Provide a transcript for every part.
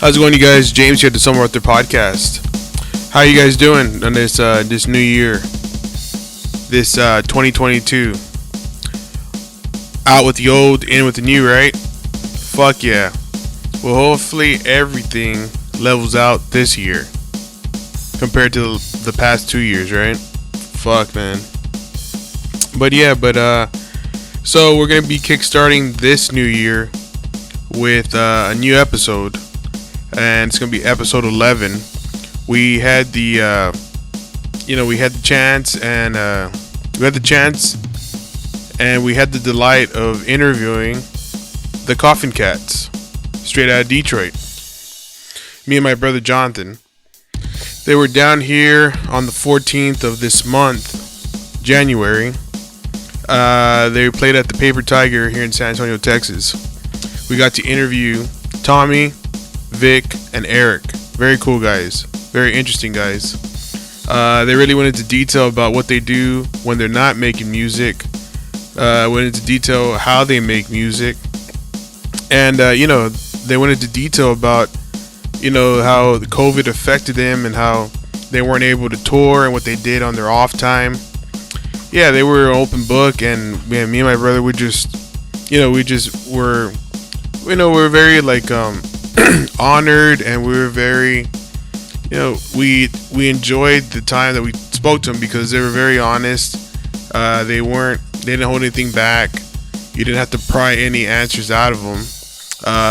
How's it going, you guys? James here at the Somewhere Out There podcast. How are you guys doing on this new year? This 2022. Out with the old, in with the new, right? Fuck yeah. Well, hopefully everything levels out this year compared to the past 2 years, right? Fuck, man. So we're gonna be kickstarting this new year with a new episode, and it's gonna be episode 11. We had the chance, and we had the delight of interviewing the Koffin Kats, straight out of Detroit. Me and my brother Jonathan. They were down here on the 14th of this month, January. They played at the Papertiger here in San Antonio, Texas. We got to interview Tommy, Vic, and Eric. Very cool guys. Very interesting guys. They really went into detail about what they do when they're not making music. Went into detail how they make music. And, they went into detail about, how the COVID affected them and how they weren't able to tour and what they did on their off time. Yeah, they were an open book, and man, me and my brother were we're very honored, and we were very, we enjoyed the time that we spoke to them because they were very honest. They didn't hold anything back. You didn't have to pry any answers out of them.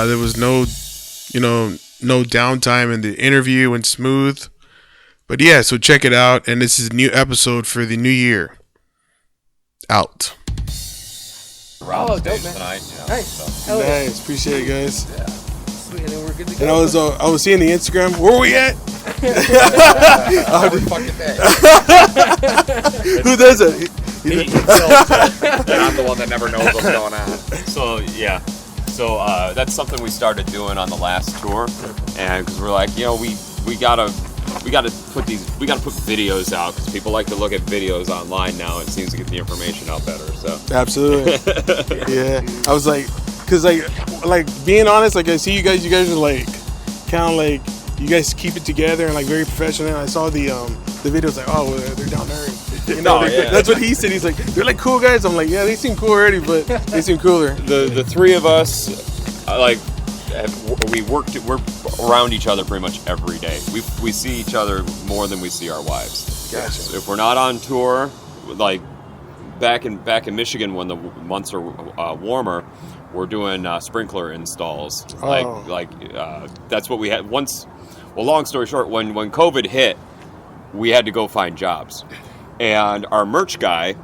There was no downtime, and the interview went smooth. But yeah, so check it out, and this is a new episode for the new year. Out. Oh, dope, man. Tonight, Nice. Nice. Appreciate it, guys. Yeah. Sweet, and then we're good to And go. I was seeing the Instagram. Where were we at? Every fucking day. Who does it? And I'm the one that never knows what's going on. So that's something we started doing on the last tour, and because we're like, we gotta put videos out because people like to look at videos online now. It seems to get the information out better. So Absolutely. Yeah. I was like, cause being honest, I see you guys are kind of you guys keep it together and very professional. And I saw the videos they're down there. That's what he said. He's like, they're cool guys. I'm like, yeah, they seem cool already, but they seem cooler. The three of us, we're around each other pretty much every day. We see each other more than we see our wives. Gotcha. If we're not on tour, back in Michigan when the months are warmer, we're doing sprinkler installs. That's what we had once. Well, long story short, when COVID hit, we had to go find jobs, and our merch guy,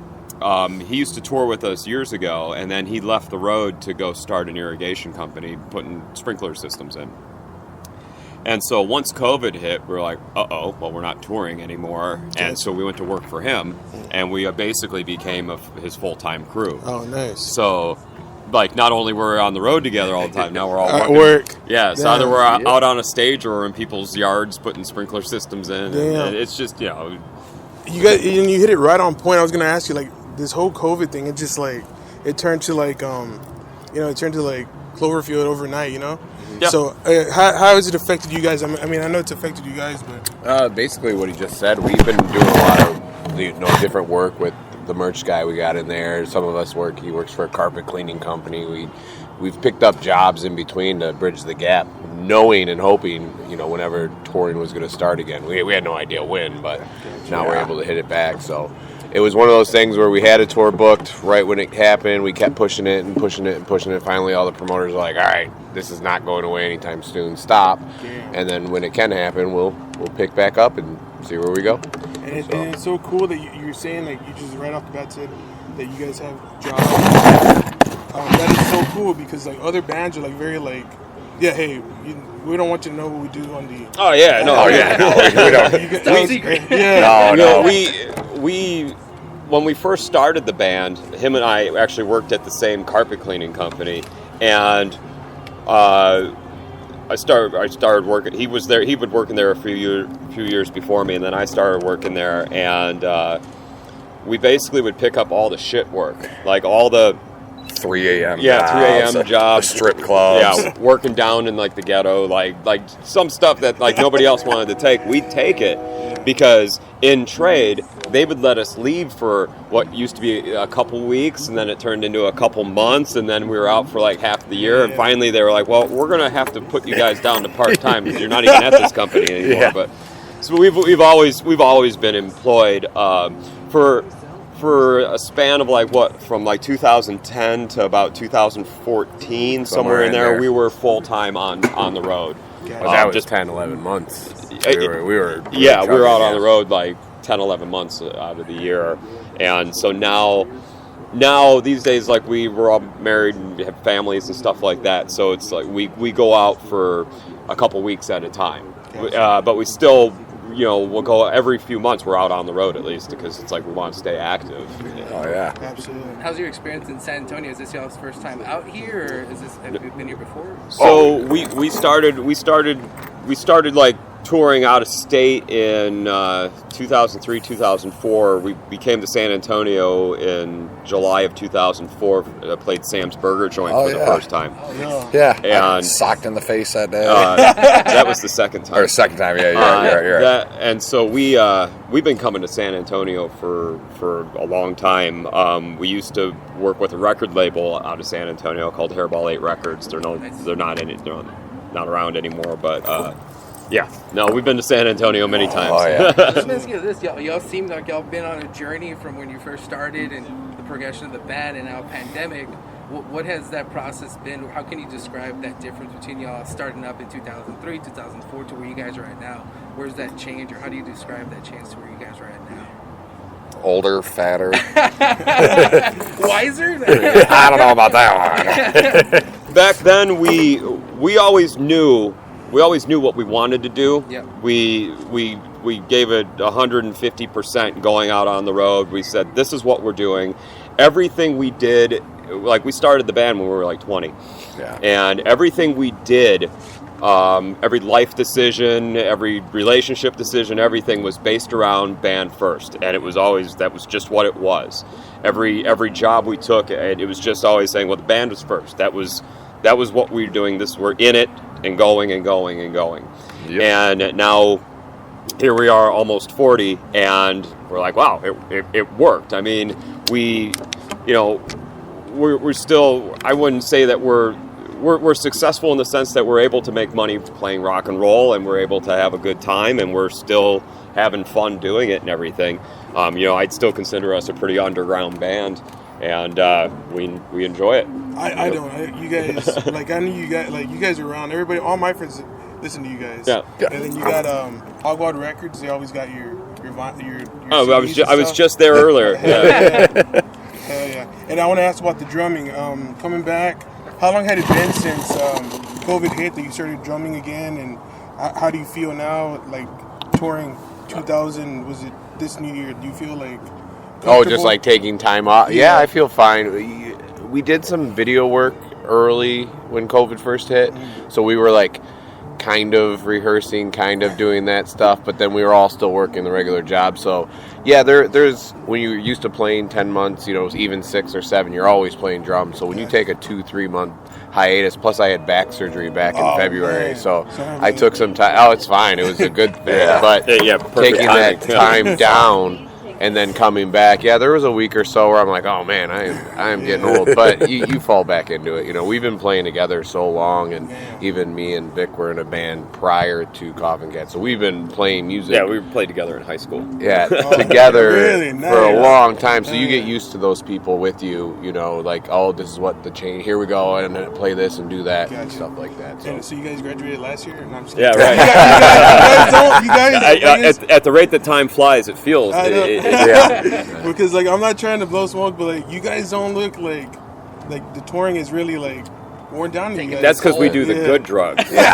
he used to tour with us years ago, and then he left the road to go start an irrigation company putting sprinkler systems in. And so once COVID hit, we were like, we're not touring anymore. And so we went to work for him, and we basically became his full-time crew. Oh, nice. So, not only were we on the road together all the time, now we're all at work. Yeah, so either we're out on a stage or we're in people's yards putting sprinkler systems in. And it's just, You hit it right on point. I was going to ask you, this whole COVID thing, it just, it turned to, it turned to, Cloverfield overnight, Yeah. So how has it affected you guys? I mean, I know it's affected you guys, but Basically what he just said, we've been doing a lot of different work with the merch guy we got in there. Some of us he works for a carpet cleaning company. We've picked up jobs in between to bridge the gap, knowing and hoping, whenever touring was going to start again. We had no idea when, but now we're able to hit it back. So it was one of those things where we had a tour booked right when it happened. We kept pushing it and pushing it and pushing it. Finally, all the promoters are like, all right, this is not going away anytime soon. Stop. And then when it can happen, we'll pick back up and see where we go. And it's so cool that you're saying, you just right off the bat said that you guys have jobs. That is so cool because, other bands are, very, hey, we don't want you to know what we do on the... Oh, yeah, no, we don't. It's top secret. Yeah. No. We when we first started the band, him and I actually worked at the same carpet cleaning company, and I started working. He was there. He would working there a few years before me, and then I started working there. And we basically would pick up all the shit work, like all the 3 a.m. Yeah, 3 a.m. the jobs, strip clubs. Yeah, working down in like the ghetto, like some stuff that like nobody else wanted to take. We'd take it because in trade they would let us leave for what used to be a couple weeks, and then it turned into a couple months, and then we were out for like half the year, and finally they were like, "Well, we're gonna have to put you guys down to part time because you're not even at this company anymore." Yeah. But so we've always been employed for a span of from 2010 to about 2014, somewhere in there. We were full time on the road. Well, that was just 10, 11 months. We were we were out on the road like 10, 11 months out of the year, and so now these days, like, we're all married and have families and stuff like that, so it's like we go out for a couple weeks at a time, but we still. We'll go every few months. We're out on the road at least because it's like we want to stay active. Oh yeah, absolutely. How's your experience in San Antonio? Is this y'all's first time out here, or have you been here before? So we started like touring out of state in 2003, 2004. We came to San Antonio in July of 2004. Played Sam's Burger Joint for the first time. Yeah, and socked in the face that day. That was the second time. Or second time, yeah, you're right. And so we've been coming to San Antonio for a long time. We used to work with a record label out of San Antonio called Hairball 8 Records. They're not around anymore, but. We've been to San Antonio many times. Oh, yeah. Let me ask you this. Y'all seem like y'all been on a journey from when you first started and the progression of the band and now pandemic. What has that process been? How can you describe that difference between y'all starting up in 2003, 2004 to where you guys are right now? Where's that change, or how do you describe that change to where you guys are at now? Older, fatter. Wiser? I don't know about that one. Back then, we always knew what we wanted to do. Yep. We gave it 150% going out on the road. We said, this is what we're doing. Everything we did, like, we started the band when we were like 20. Yeah. And everything we did, every life decision, every relationship decision, everything was based around band first. And that was just what it was. Every job we took, it was just always saying, well, the band was first. That was what we were doing. We're in it and going and going and going. Yep. And now here we are almost 40, and we're like, wow, it worked. I mean, we're still, I wouldn't say that we're successful in the sense that we're able to make money playing rock and roll, and we're able to have a good time, and we're still having fun doing it and everything. I'd still consider us a pretty underground band. And we enjoy it. I don't. You guys, I knew you guys. You guys are around. Everybody, all my friends listen to you guys. Yeah. And then you got Hogwad Records. They always got your I was just there earlier. Hell yeah. And I want to ask about the drumming. Coming back, how long had it been since COVID hit that you started drumming again? And how do you feel now? Like touring 2000, was it this New Year? Do you feel like? Oh, just like taking time off. Yeah, I feel fine. We did some video work early when COVID first hit, so we were like kind of rehearsing, kind of doing that stuff, but then we were all still working the regular job. So yeah, there's when you're used to playing 10 months, even 6 or 7, you're always playing drums. So when you take a 2-3 month hiatus, plus I had back surgery back in February, so I took some time. Oh, it's fine. It was a good thing, but taking that time down. And then coming back, there was a week or so where I'm like, oh man, I am getting old. But you fall back into it. We've been playing together so long, and even me and Vic were in a band prior to Koffin Kats, so we've been playing music. Yeah, we played together in high school. Yeah, together for a long time. So you get used to those people with you. Like, oh, this is what the chain. Here we go, and then play this and do that and stuff like that. So you guys graduated last year? No, I'm just right. You guys at the rate that time flies, it feels. Yeah, because I'm not trying to blow smoke, but you guys don't look like the touring is really worn down to you guys. That's because we do the good drugs. Yep.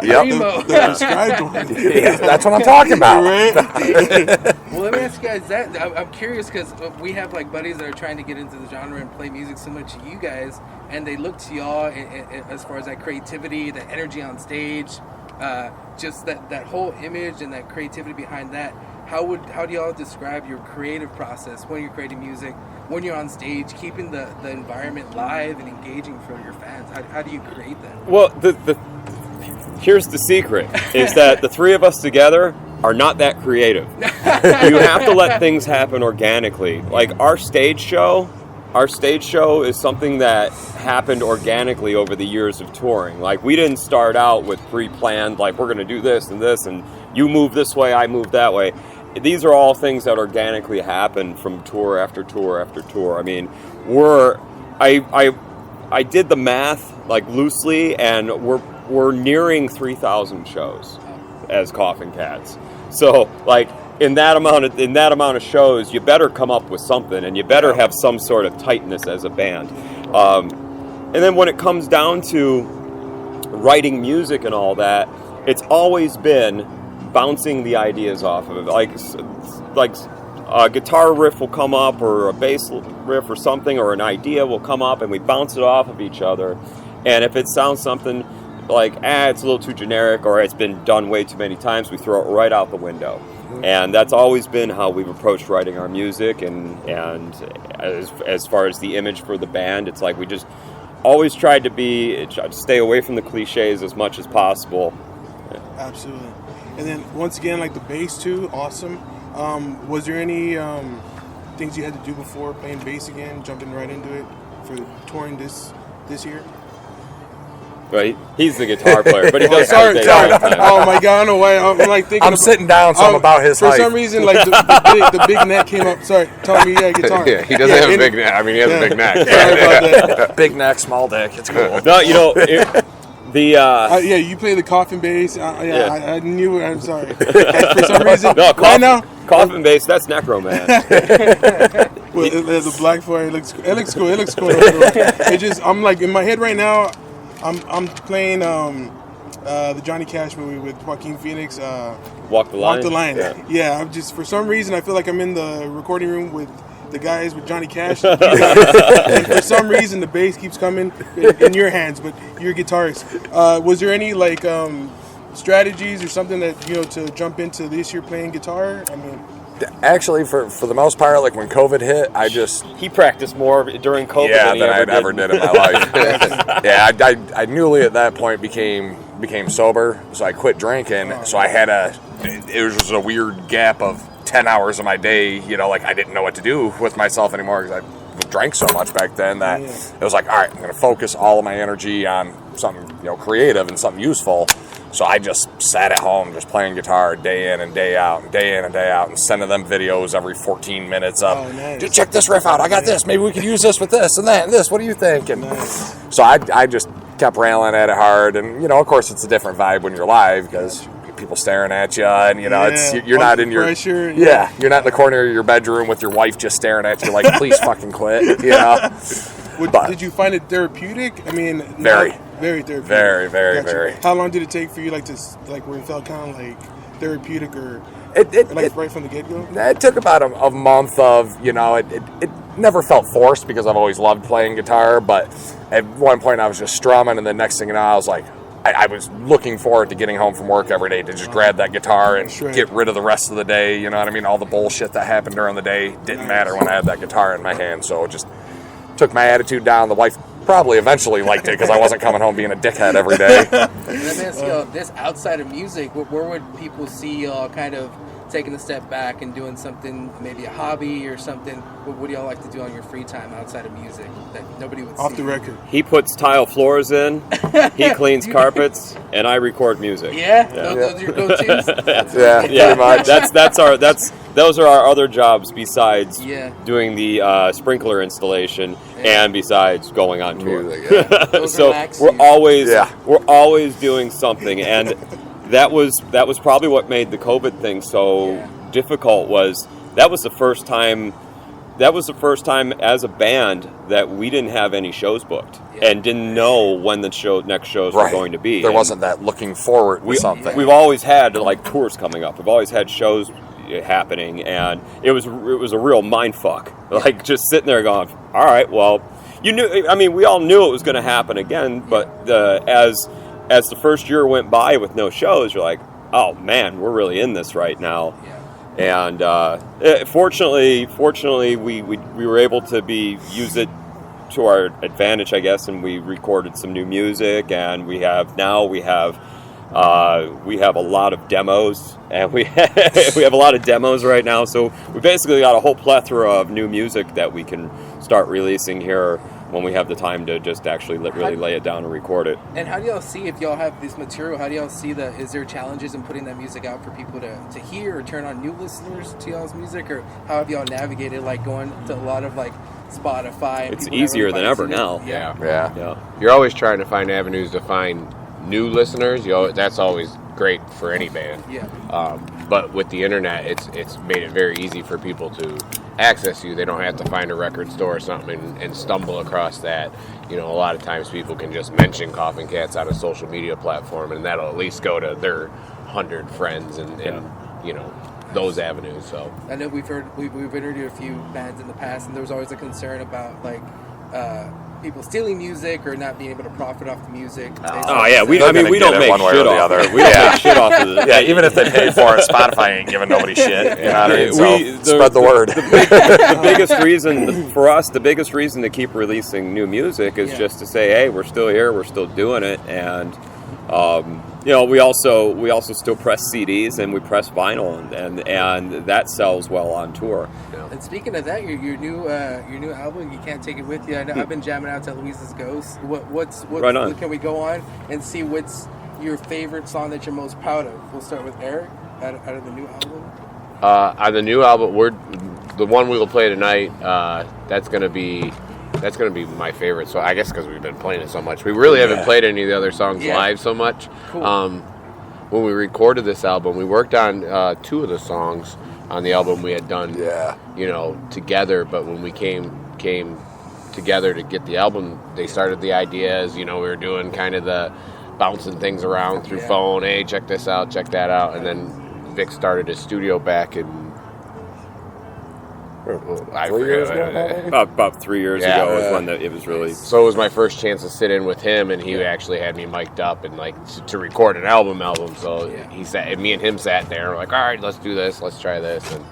The prescribed one. That's what I'm talking about. Right? Well, let me ask you guys that. I'm curious because we have buddies that are trying to get into the genre and play music similar to you guys, and they look to y'all as far as that creativity, that energy on stage, just that whole image and that creativity behind that. How do y'all describe your creative process when you're creating music? when you're on stage, keeping the environment live and engaging for your fans? How do you create that? Well, here's the secret, is that the three of us together are not that creative. You have to let things happen organically. Like our stage show is something that happened organically over the years of touring. Like we didn't start out with pre-planned, like we're going to do this and you move this way, I move that way. These are all things that organically happen from tour after tour after tour. I mean, I did the math like loosely, and we're nearing 3,000 shows as Koffin Kats. So like in that amount of shows, you better come up with something, and you better have some sort of tightness as a band. And then when it comes down to writing music and all that, it's always been bouncing the ideas off of it. Like a guitar riff will come up, or a bass riff or something, or an idea will come up, and we bounce it off of each other. And if it sounds something like, it's a little too generic, or it's been done way too many times, we throw it right out the window. And that's always been how we've approached writing our music. And as far as the image for the band, it's like we just always tried to stay away from the cliches as much as possible. Absolutely. And then once again, like the bass too, awesome. Was there any things you had to do before playing bass again, jumping right into it for touring this year? Right, he's the guitar player, but he does. Sorry. Oh my God, I don't know why. I'm like thinking. I'm sitting down, so I'm about his height. For some reason, like the big neck came up. Sorry, Tommy, guitar. Yeah, he doesn't have a big neck. I mean, he has a big neck. Sorry about that. Big neck, small dick. It's cool. No, you know, you play the coffin bass. I knew it. I'm sorry. For some reason, no, right now, coffin bass. That's Necroman. well, the black fire. It looks cool. It looks cool. It just, I'm like in my head right now. I'm playing the Johnny Cash movie with Joaquin Phoenix. Walk the Line. Walk the Line. Yeah. I'm just, for some reason, I feel like I'm in the recording room with the guys with Johnny Cash. And for some reason, the bass keeps coming in your hands, but you're a guitarist. Was there any like strategies or something that to jump into this year playing guitar? I mean. Actually, for the most part, like when COVID hit, he practiced more during COVID than I'd ever did in my life. I newly at that point became sober, so I quit drinking. So I had it was just a weird gap of 10 hours of my day. Like I didn't know what to do with myself anymore because I drank so much back then that it was like, all right, I'm going to focus all of my energy on something creative and something useful. So I just sat at home just playing guitar day in and day out, and sending them videos every 14 minutes of, dude, check this riff out. I got this. Maybe we could use this with this and that and this. What do you think? And so I just kept railing at it hard. And, of course, it's a different vibe when you're live because people staring at you and, it's you're not in your pressure. You're not in the corner of your bedroom with your wife just staring at you like, please fucking quit, Did you find it therapeutic? I mean, very therapeutic. Very. How long did it take for you, where it felt kind of like therapeutic, or right from the get go? It took about a month of, it never felt forced because I've always loved playing guitar. But at one point I was just strumming, and the next thing you know, I was like, I was looking forward to getting home from work every day to just grab that guitar and get rid of the rest of the day. You know what I mean? All the bullshit that happened during the day didn't matter when I had that guitar in my hand. So it just took my attitude down. The wife probably eventually liked it because I wasn't coming home being a dickhead every day. Let me ask you, this outside of music, where would people see y'all kind of taking a step back and doing something, maybe a hobby or something? What do y'all like to do on your free time outside of music that nobody would see? Off the record. He puts tile floors in, he cleans carpets, and I record music. Those are your go-tos? Pretty much. Those are our other jobs besides doing the sprinkler installation and besides going on tour. Music, So we're always doing something, and that was probably what made the COVID thing so difficult. That was the first time as a band that we didn't have any shows booked and didn't know when the next shows were going to be. There wasn't that looking forward to something. We've always had tours coming up. We've always had shows happening, and it was a real mind fuck. Like just sitting there going, all right, well, we all knew it was going to happen again, but as the first year went by with no shows, you're like, oh man, we're really in this right now. And fortunately, we were able to use it to our advantage, I guess, and we recorded some new music, and we have a lot of demos, and we have a lot of demos right now. So we basically got a whole plethora of new music that we can start releasing here when we have the time to just actually really lay it down and record it. And how do y'all see, if y'all have this material, how do y'all see is there challenges in putting that music out for people to hear or turn on new listeners to y'all's music, or how have y'all navigated like going to a lot of like Spotify? And it's easier than ever now. Yeah. You're always trying to find avenues to find new listeners. That's always great for any band. Yeah. But with the internet, it's made it very easy for people to access you. They don't have to find a record store or something and stumble across that. A lot of times people can just mention Koffin Kats on a social media platform, and that'll at least go to their 100 friends and those avenues. So I know we've interviewed a few bands in the past, and there was always a concern about like people stealing music or not being able to profit off the music. We don't make shit off of it. We don't make shit off of it. Yeah, even if they pay for it, Spotify ain't giving nobody shit. You know what I mean? So spread the word. The biggest reason for us, the biggest reason to keep releasing new music is just to say, hey, we're still here, we're still doing it, and we also still press CDs and we press vinyl, and that sells well on tour. And speaking of that, your new album, You Can't Take It With You. I know I've been jamming out to Louise's Ghost. What's right on. Can we go on and see what's your favorite song that you're most proud of? We'll start with Eric out of the new album. On the new album, the one we will play tonight. That's gonna be my favorite. So I guess because we've been playing it so much, we really haven't played any of the other songs live so much. Cool. When we recorded this album, we worked on 2 of the songs on the album we had done, together. But when we came together to get the album, they started the ideas. We were doing kind of the bouncing things around through phone. Hey, check this out, check that out, and then Vic started his studio back in 3 years ago. About 3 years ago was when it was released. So it was my first chance to sit in with him, and he actually had me mic'd up and to record an album. So he sat, and me and him sat there. We're like, all right, let's do this, let's try this, and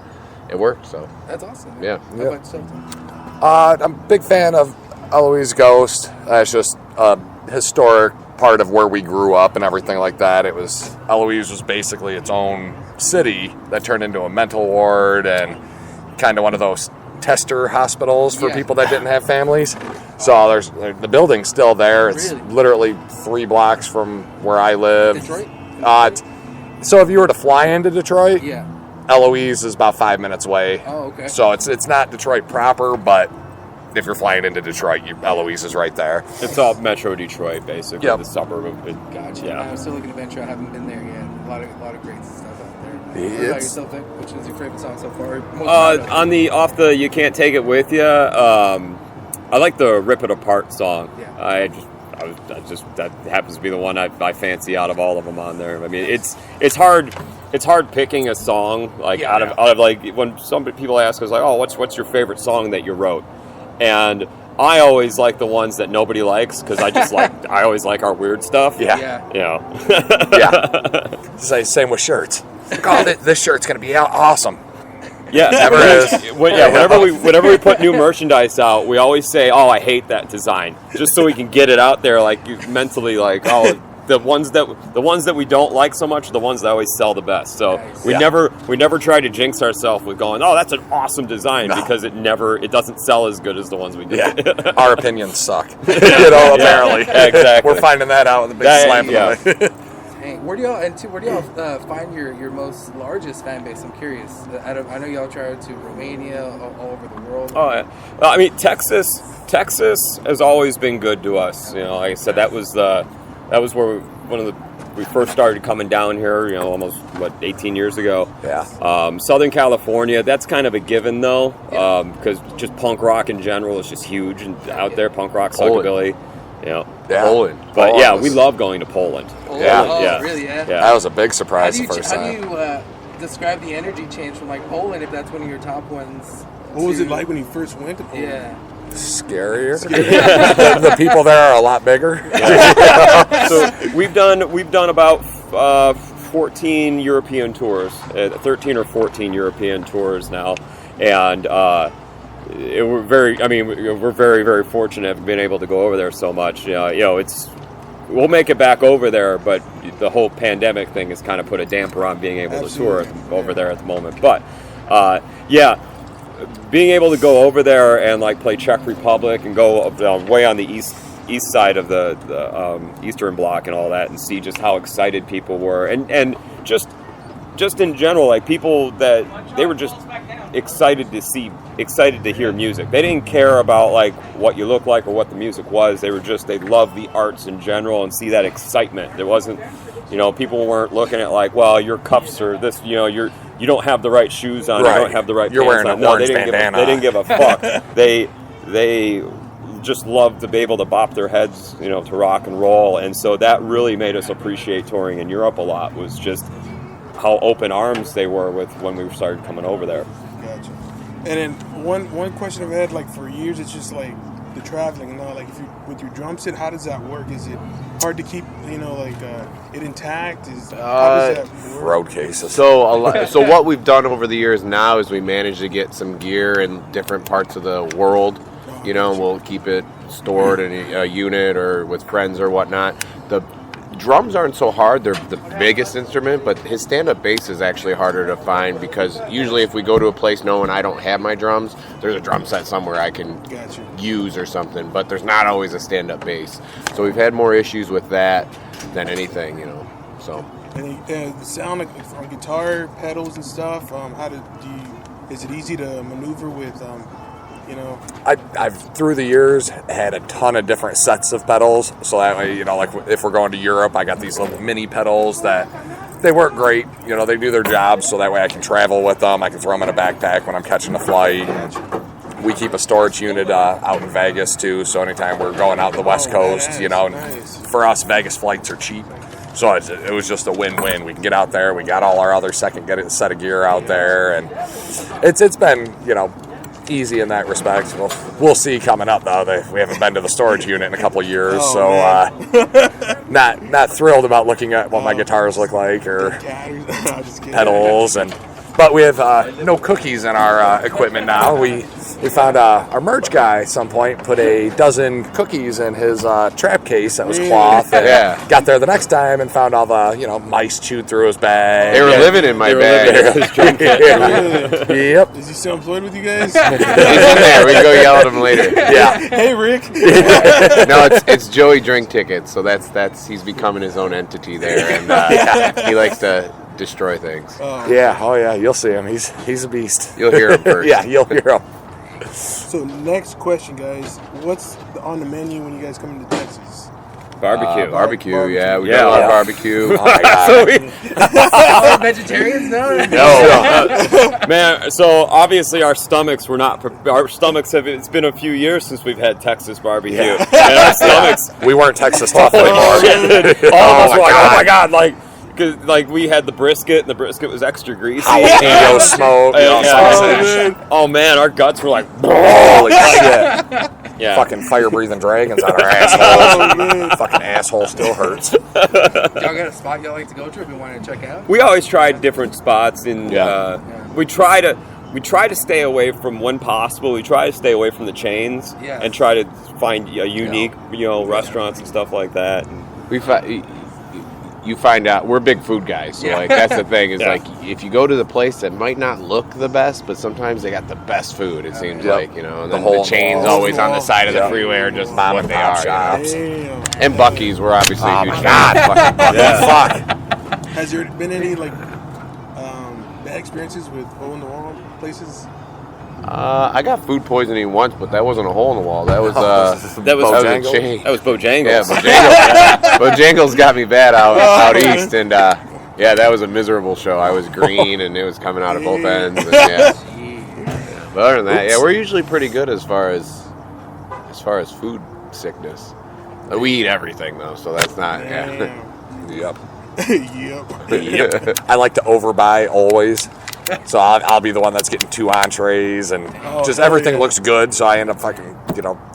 it worked. So that's awesome. Yeah. How about yourself, Tom? I'm a big fan of Eloise Ghost. It's just a historic part of where we grew up and everything like that. Eloise was basically its own city that turned into a mental ward and kind of one of those tester hospitals for people that didn't have families. So the building's still there. It's literally 3 blocks from where I live. Detroit? So if you were to fly into Detroit, Yeah. Eloise is about 5 minutes away. Oh, okay. So it's not Detroit proper, but if you're flying into Detroit, Eloise is right there. It's all Metro Detroit, basically, the suburb of it. Gotcha. Yeah. I'm still looking to venture. I haven't been there yet. A lot of great stuff out there. What about yourself, Vic? Which is your favorite song so far? Off the You Can't Take It With You, I like the Rip It Apart song. Yeah. That happens to be the one I fancy out of all of them on there. I mean, it's hard picking a song out of like when some people ask us like, oh, what's your favorite song that you wrote? And I always like the ones that nobody likes because I always like our weird stuff. Yeah. Same with shirts. Oh, this shirt's gonna be awesome. Yeah, never is. Whenever we put new merchandise out, we always say, "Oh, I hate that design," just so we can get it out there, mentally, oh, the ones that we don't like so much are the ones that always sell the best. So we never try to jinx ourselves with going, "Oh, that's an awesome design," because it doesn't sell as good as the ones we do. Yeah, our opinions suck. Apparently, exactly. We're finding that out with a big slam in the way. Where do y'all find your most largest fan base? I'm curious. I know y'all travel to Romania, all over the world. Oh, yeah. Well, I mean, Texas has always been good to us. Like I said, that was where we first started coming down here. Almost 18 years ago. Yeah. Southern California, that's kind of a given though, because just punk rock in general is just huge out there. Punk rock, psychobilly. Poland. But we love going to Poland. Really? Yeah. That was a big surprise the first time. How do you describe the energy change from Poland, if that's one of your top ones? What was it like when you first went to Poland? Yeah. Scarier. The people there are a lot bigger. So we've done about 14 European tours, 13 or 14 European tours now, and we're very, very fortunate of being able to go over there so much. We'll make it back over there, but the whole pandemic thing has kind of put a damper on being able to tour over there at the moment. But being able to go over there and like play Czech Republic and go way on the east side of the Eastern Bloc and all that, and see just how excited people were, and just in general, like people that they were just excited to hear music. They didn't care about like what you look like or what the music was. They loved the arts in general and see that excitement. There wasn't, people weren't looking at like, well, your cuffs are this, you don't have the right shoes on, right. You don't have the right You're pants wearing on. an No, orange they bandana. didn't give a fuck. They just loved to be able to bop their heads, to rock and roll. And so that really made us appreciate touring in Europe a lot, was just how open arms they were with when we started coming over there. Gotcha. And then one question I've had, like for years, it's just like the traveling. Like if you with your drum set, how does that work? Is it hard to keep it intact? How does that work? Road cases. So what we've done over the years now is we managed to get some gear in different parts of the world. We'll keep it stored in a unit or with friends or whatnot. The drums aren't so hard. They're the biggest instrument, but his stand-up bass is actually harder to find, because usually if we go to a place knowing I don't have my drums, there's a drum set somewhere I can use or something, but there's not always a stand-up bass. So we've had more issues with that than anything, so. And the sound like on guitar, pedals and stuff, is it easy to maneuver with, I've through the years had a ton of different sets of pedals, so that way, like if we're going to Europe, I got these little mini pedals that they work great. They do their job, so that way I can travel with them. I can throw them in a backpack when I'm catching a flight. We keep a storage unit out in Vegas too, so anytime we're going out the West Coast, nice. For us, Vegas flights are cheap. So it was just a win-win. We can get out there. We got all our other set of gear out there, and it's been easy in that respect. We'll see coming up though. We haven't been to the storage unit in a couple of years, not thrilled about looking at what my guitars look like or pedals but we have no cookies in our equipment now. We found our merch guy at some point put a dozen cookies in his trap case that was cloth. And got there the next time and found all the mice chewed through his bag. They were living in my bag. Yep. Is he still employed with you guys? He's in there. We can go yell at him later. Yeah. Hey, Rick. No, it's Joey Drink Tickets. So that's he's becoming his own entity there, and he likes to destroy things. Oh yeah. You'll see him. He's a beast. You'll hear him first. Yeah, you'll hear him. So next question, guys. What's on the menu when you guys come into Texas? Barbecue. Barbecue. Yeah, we got a lot of barbecue. Oh my god. Vegetarians? No. Man, so obviously our stomachs have, it's been a few years since we've had Texas barbecue. Yeah. And our stomachs, We weren't Texas tough anymore. all of us were like, oh my god, like we had the brisket, and the brisket was extra greasy. Jalapeno smoke, sausage. Oh man, our guts were like, Holy shit. yeah. Fucking fire-breathing dragons on our assholes. Fucking asshole still hurts. Y'all got a spot y'all like to go to if you want to check out? We always tried different spots, and we try to stay away from, when possible, we try to stay away from the chains and try to find unique, restaurants and stuff like that. You find out we're big food guys, so like that's the thing is like if you go to the place that might not look the best, but sometimes they got the best food. It seems like and then the chains always on the side of the freeway are just Mom what and they pop are. shops. And Buc-ee's were obviously Oh huge. my god. Fucking Fuck. Has there been any bad experiences with hole-in-the-wall places? I got food poisoning once, but that wasn't a hole in the wall. That was That was a chain. That was Bojangles. Yeah, Bojangles. Bojangles got me bad out east, and that was a miserable show. I was green, and it was coming out of both ends. And, but other than that, we're usually pretty good as far as food sickness. We eat everything though, so that's not. Yep. Yep. I like to overbuy always. So I'll be the one that's getting 2 entrees, and just everything looks good. So I end up fucking,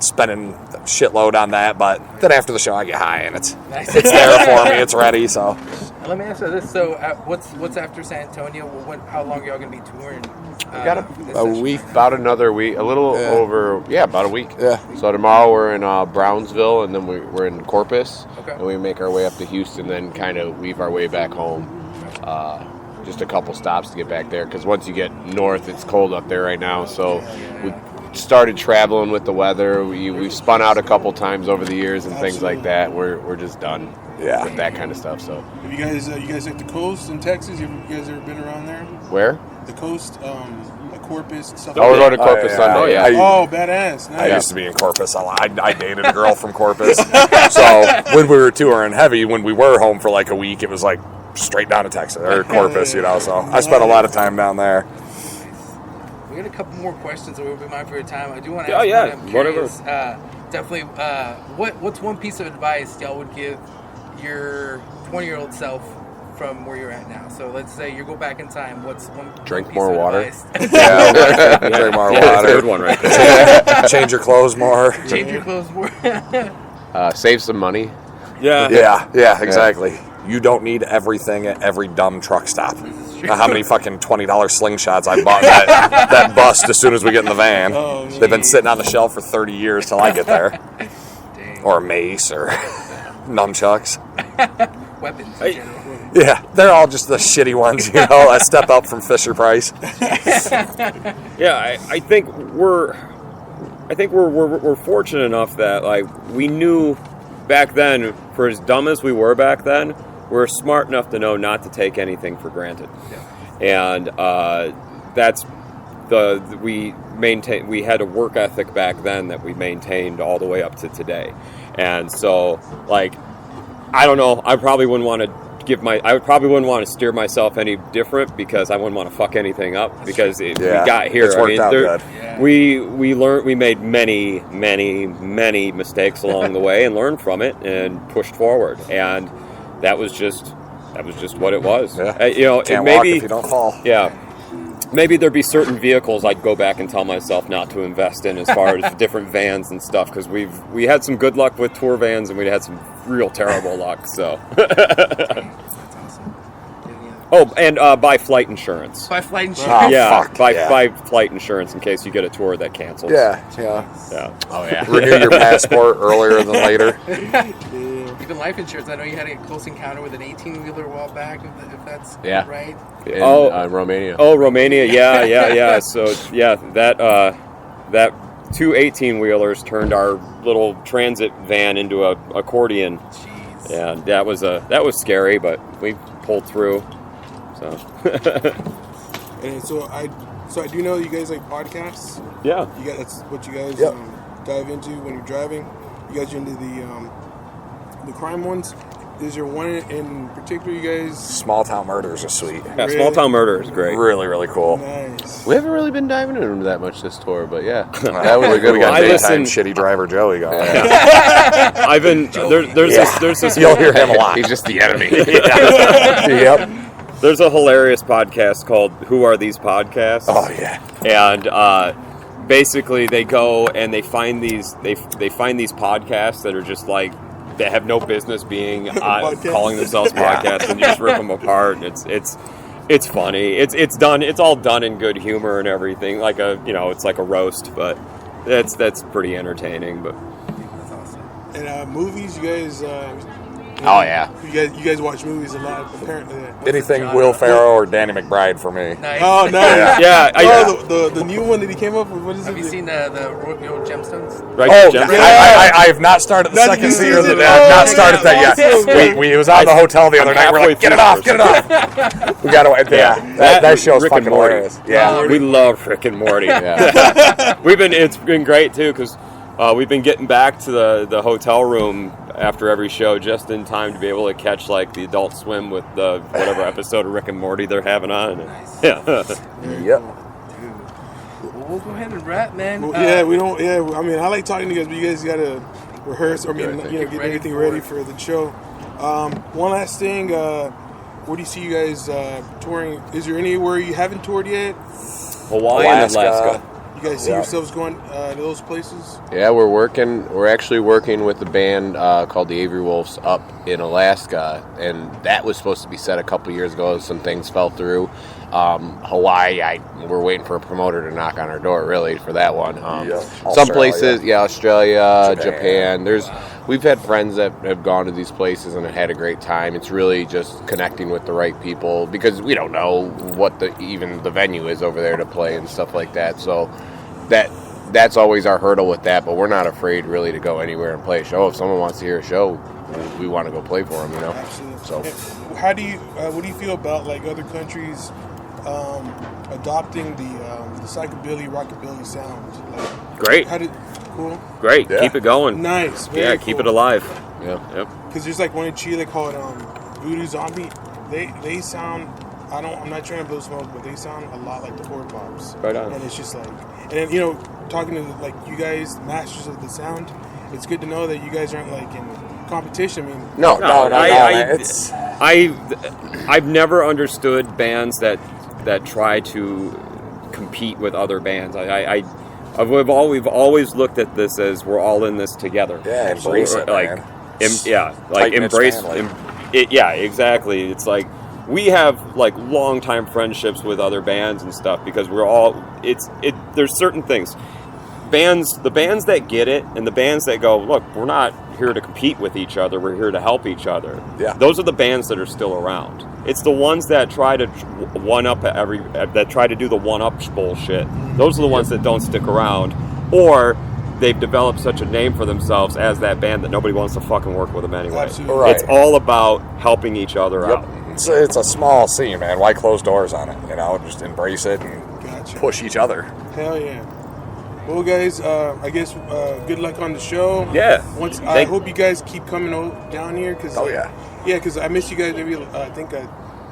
spending a shitload on that. But then after the show, I get high, and it's there for me. It's ready. So Let me ask you this. So what's after San Antonio? How long are y'all going to be touring? We got a week, about another week, a little over, about a week. Yeah. So tomorrow we're in Brownsville, and then we're in Corpus, Okay. and we make our way up to Houston, then kind of weave our way back home. Just a couple stops to get back there, because once you get north, it's cold up there right now. So we started traveling with the weather. We've spun out a couple times over the years and things like that. We're just done with that kind of stuff. So Have you guys like the coast in Texas? You guys ever been around there? where? The coast, like Corpus and stuff. Oh, we're like going to that? Corpus Sunday. Yeah. Oh, badass! Nice. I used to be in Corpus a lot. I dated a girl from Corpus. So when we were touring heavy, when we were home for like a week, it was like straight down to Texas or Corpus, So I spent a lot of time down there. We got a couple more questions, so we'll be mindful of your time. I do want to ask one. I'm curious, definitely, what's one piece of advice y'all would give your 20-year-old self from where you're at now? So let's say you go back in time. What's one Drink piece more of water. advice? Drink more That's a water. good one right there. Change your clothes more. Change your clothes more. Save some money. Yeah, exactly. You don't need everything at every dumb truck stop. Now, how many fucking $20 slingshots I bought that bust as soon as we get in the van? They've been sitting on the shelf for 30 years till I get there. Or a mace or nunchucks. Weapons in general. Yeah, they're all just the shitty ones, a step up from Fisher Price. Yeah, I think we're fortunate enough that we knew back then, for as dumb as we were back then, we were smart enough to know not to take anything for granted. Yeah. And that's we had a work ethic back then that we maintained all the way up to today. And so I don't know, I probably wouldn't want to steer myself any different, because I wouldn't want to fuck anything up, because we got here. It's worked out good. Yeah. We learned, we made many mistakes along the way and learned from it and pushed forward, and that was just what it was. Yeah. Can't walk if you don't fall. Yeah. Maybe there'd be certain vehicles I'd go back and tell myself not to invest in, as far as different vans and stuff, because we had some good luck with tour vans, and we had some real terrible luck. So. That's awesome. Oh, and buy flight insurance. Buy flight insurance. Buy flight insurance in case you get a tour that cancels. Yeah. Oh, yeah. Renew your passport earlier than later. Even life insurance. I know you had a close encounter with an 18-wheeler a while back, if that's right. In Romania. Oh, Romania. Yeah. So, that 2 18-wheelers turned our little transit van into a accordion. Jeez. And that was scary, but we pulled through. So. And so I do know you guys like podcasts. Yeah. That's what you guys dive into when you're driving. You guys are into the crime ones. Is there one in particular you guys? Small Town Murders is sweet. Yeah, Really? Small Town Murder is great. Really, really cool. Nice. We haven't really been diving into that much this tour, but that was a good We one. got daytime shitty driver Joey going. I've been there's this You'll hear him a lot. He's just the enemy. Yep. There's a hilarious podcast called Who Are These Podcasts? Oh yeah. And basically they go and they find these podcasts that are just they have no business being calling themselves podcasts, and you just rip them apart. And it's funny. It's all done in good humor and everything. It's like a roast, but that's pretty entertaining. But That's awesome. And movies, you guys. Oh, yeah. You guys watch movies a lot, apparently. Anything genre? Will Ferrell or Danny McBride for me. Nice. Oh, nice. yeah. The new one that he came up with. What is Have it? you seen the old Gemstones? Right, Oh, Jeff? I have not started the Not second the season. season. I have not started that Oh, yet. It was on the hotel the other night. We're like, halfway get it through off, the get it off. We got to, that show's Rick and fucking Morty. hilarious. Yeah. We love Rick and Morty. Yeah. It's been great too, because we've been getting back to the hotel room after every show just in time to be able to catch the Adult Swim with the whatever episode of Rick and Morty they're having on. Nice. Yep. Yeah. Well, we'll go ahead and wrap, man. Well, we don't. Yeah, I mean, I like talking to you guys, but you guys got to rehearse. Or, get ready everything for ready it. for the show. One last thing. where do you see you guys touring? Is there anywhere you haven't toured yet? Hawaii and Alaska. You guys see yourselves going to those places? Yeah, we're actually working with a band called the Avery Wolves up in Alaska, and that was supposed to be set a couple years ago. Some things fell through. Hawaii, we're waiting for a promoter to knock on our door, really, for that one. Some places, Australia, Japan. We've had friends that have gone to these places and have had a great time. It's really just connecting with the right people, because we don't know what even the venue is over there to play and stuff like that. So that's always our hurdle with that, but we're not afraid really to go anywhere and play a show. If someone wants to hear a show, we want to go play for them, you know. Absolutely. So, what do you feel about like other countries adopting the psychobilly rockabilly sound? Like, Great. Cool. Great. Yeah. Keep it going. Nice. Yeah, keep it alive. yeah. Yep. Because there's like one in Chile called Voodoo Zombie. They sound. I'm not trying to blow smoke, but they sound a lot like the Horror Pops. Right on. And it's just like, and then, talking to like you guys, masters of the sound, it's good to know that you guys aren't like in competition. I mean, No, man. I've never understood bands that try to compete with other bands. We've always looked at this as we're all in this together. Yeah, embrace it, man. Embrace. Family. Yeah, exactly. It's like we have like long-time friendships with other bands and stuff because we're all. There's certain things. The bands that get it, and the bands that go, look, we're not here to compete with each other. We're here to help each other. Yeah. Those are the bands that are still around. It's the ones that try to do the one-up bullshit. Those are the ones that don't stick around, or they've developed such a name for themselves as that band that nobody wants to fucking work with them anyway. Absolutely. Right. It's all about helping each other out. It's a small scene, man. Why close doors on it? Just embrace it and Gotcha. push each other. Hell yeah. Well, guys, I guess good luck on the show. Yeah. I hope you guys keep coming down here. Cause, yeah. Yeah, because I missed you guys maybe,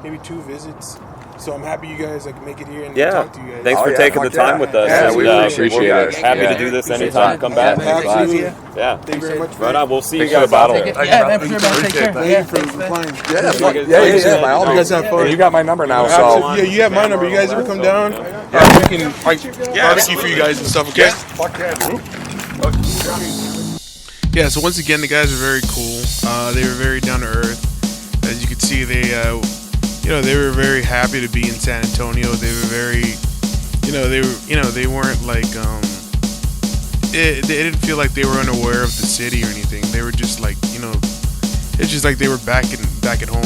maybe 2 visits. So I'm happy you guys make it here and talk to you guys. Thanks for taking the time with us. Yeah, and, we really appreciate we're it. Happy Yeah. to do this Appreciate anytime. it. Come back. Absolutely. Yeah. Thank you very much. Right on. We'll see you Thanks for guys. the bottle. Yeah, man, for sure, man. Take care. Thank you for replying. Yeah, by all You guys means. have fun. And you got my number now, so. Absolutely. Yeah, you have my number. You guys ever come down? We can barbecue for you guys and stuff, okay? Yeah, so once again, the guys are very cool. They were very down to earth. As you can see, they were very happy to be in San Antonio. They were very, they weren't like, they didn't feel like they were unaware of the city or anything. They were just like, it's just like they were back at home,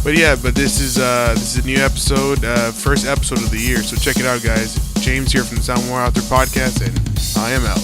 But this is a new episode, first episode of the year. So check it out, guys. James here from the Sound More Out There podcast, and I am out.